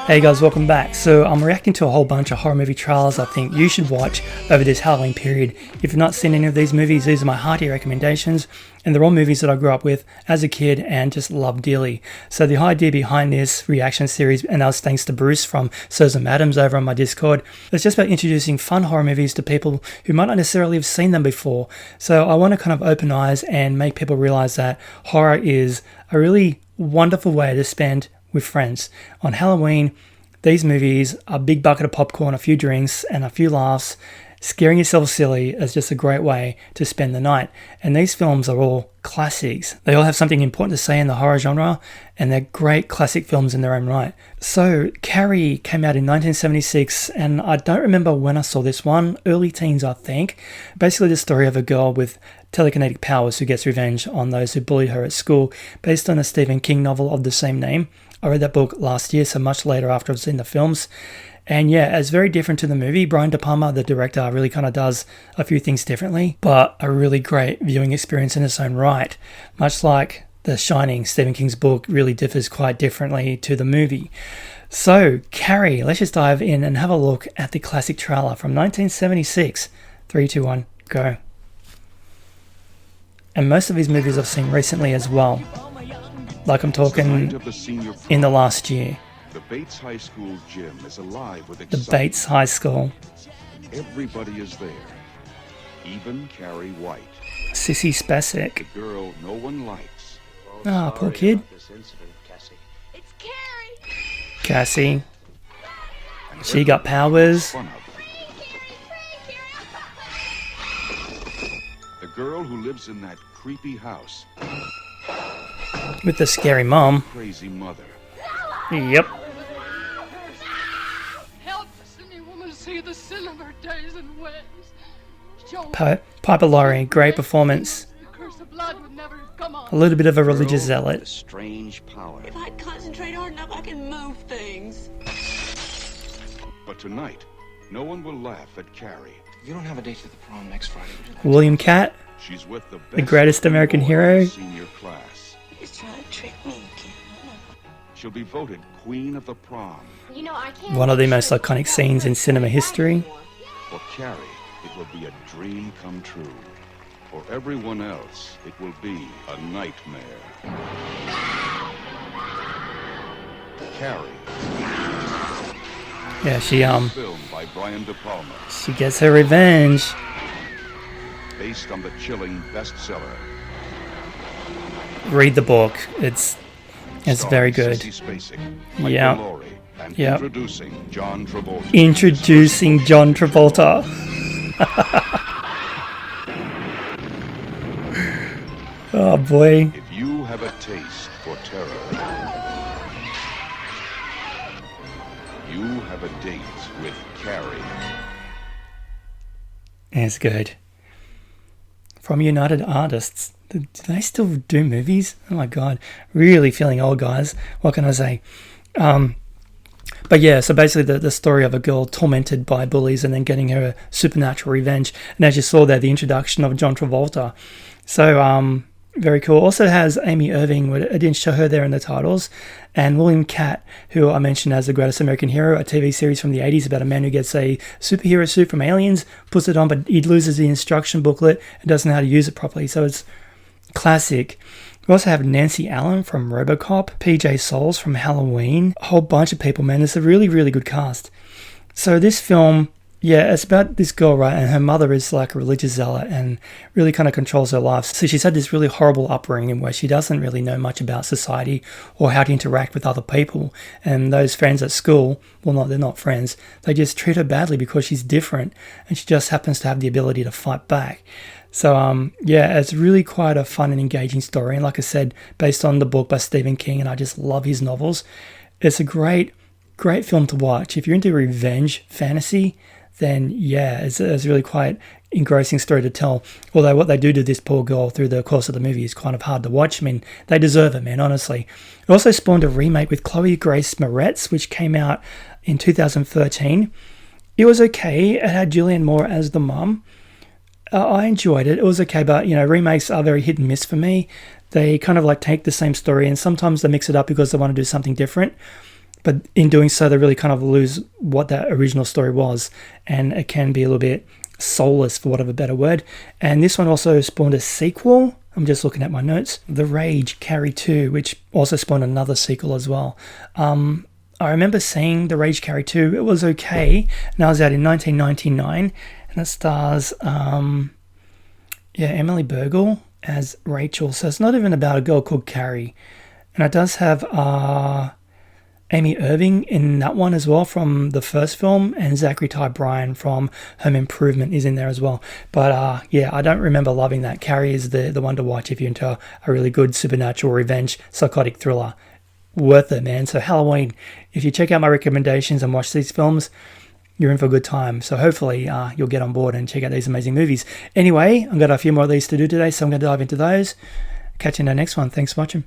Hey guys, welcome back. So I'm reacting to a whole bunch of horror movie trailers I think you should watch over this Halloween period. If you've not seen any of these movies, these are my hearty recommendations, and they're all movies that I grew up with as a kid and just loved dearly. So the idea behind this reaction series, and that was thanks to Bruce from Susan Adams over on my Discord, it's just about introducing fun horror movies to people who might not necessarily have seen them before. So I want to kind of open eyes and make people realize that horror is a really wonderful way to spend with friends. On Halloween, these movies are a big bucket of popcorn, a few drinks, and a few laughs. Scaring yourself silly is just a great way to spend the night. And these films are all classics. They all have something important to say in the horror genre, and they're great classic films in their own right. So, Carrie came out in 1976, and I don't remember when I saw this one. Early teens, I think. Basically the story of a girl with telekinetic powers who gets revenge on those who bullied her at school, based on a Stephen King novel of the same name. I read that book last year, so much later after I've seen the films. And yeah, it's very different to the movie. Brian De Palma, the director, really kind of does a few things differently, but a really great viewing experience in its own right. Much like The Shining, Stephen King's book really differs quite differently to the movie. So, Carrie, let's just dive in and have a look at the classic trailer from 1976. 3, 2, 1, go. And most of these movies I've seen recently as well. Like I'm talking in the last year. The Bates High School gym is alive with excitement. The Bates High School. Everybody is there, even Carrie White. Sissy Spacek. The girl no one likes. Ah, poor kid. It's Carrie. Cassie. She got powers. The girl who lives in that creepy house. With the scary mom. Crazy mother. Yep. Help this any woman see the sin of her days and ways. Piper Laurie, great performance. The curse of blood would never have come on. A little bit of a religious zealot. Strange power. If I concentrate hard enough, I can move things. But tonight, no one will laugh at Carrie. You don't have a date to the prom next Friday. William Catt, she's with the greatest American hero. Senior class. He's trying to trick me again. She'll be voted queen of the prom. You know, I can't. One of the most iconic scenes in cinema history. For Carrie, it will be a dream come true. For everyone else, it will be a nightmare. Carrie. Yeah, Filmed by Brian De Palma. She gets her revenge. Based on the chilling bestseller. Read the book. It's very good. Yeah. Yeah. Introducing John Travolta. Introducing John Travolta. Oh boy. If you have a taste for terror, you have a date with Carrie. It's good. From United Artists. Do they still do movies? Oh my god. Really feeling old, guys. What can I say? But yeah, so basically the story of a girl tormented by bullies and then getting her supernatural revenge. And as you saw there, the introduction of John Travolta. So, very cool. Also has Amy Irving, I didn't show her there in the titles, and William Catt, who I mentioned as The Greatest American Hero, a TV series from the 80s about a man who gets a superhero suit from aliens, puts it on, but he loses the instruction booklet and doesn't know how to use it properly. So it's classic. We also have Nancy Allen from RoboCop, PJ Souls from Halloween, a whole bunch of people, man. It's a really, really good cast. So this film, yeah, it's about this girl, right, and her mother is like a religious zealot and really kind of controls her life. So she's had this really horrible upbringing where she doesn't really know much about society or how to interact with other people. And those friends at school, well, no, they're not friends. They just treat her badly because she's different and she just happens to have the ability to fight back. So, yeah, it's really quite a fun and engaging story. And like I said, based on the book by Stephen King, and I just love his novels. It's a great film to watch. If you're into revenge fantasy, then yeah, it's really quite engrossing story to tell. Although what they do to this poor girl through the course of the movie is kind of hard to watch. I mean, they deserve it, man, honestly. It also spawned a remake with Chloe Grace Moretz, which came out in 2013. It was okay. It had Julianne Moore as the mum. I enjoyed it. It was okay, but remakes are very hit and miss for me. They kind of like take the same story and sometimes they mix it up because they want to do something different. But in doing so, they really kind of lose what that original story was, and it can be a little bit soulless, for want of a better word. And this one also spawned a sequel. I'm just looking at my notes. The Rage Carrie 2, which also spawned another sequel as well. I remember seeing The Rage Carrie 2. It was okay. And that was out in 1999. And it stars Emily Burgle as Rachel. So it's not even about a girl called Carrie. And it does have Amy Irving in that one as well from the first film, and Zachary Ty Bryan from Home Improvement is in there as well. But I don't remember loving that. Carrie is the one to watch if you're into a really good supernatural revenge psychotic thriller. Worth it, man. So Halloween, if you check out my recommendations and watch these films, you're in for a good time. So hopefully you'll get on board and check out these amazing movies. Anyway, I've got a few more of these to do today, so I'm going to dive into those. Catch you in the next one. Thanks for watching.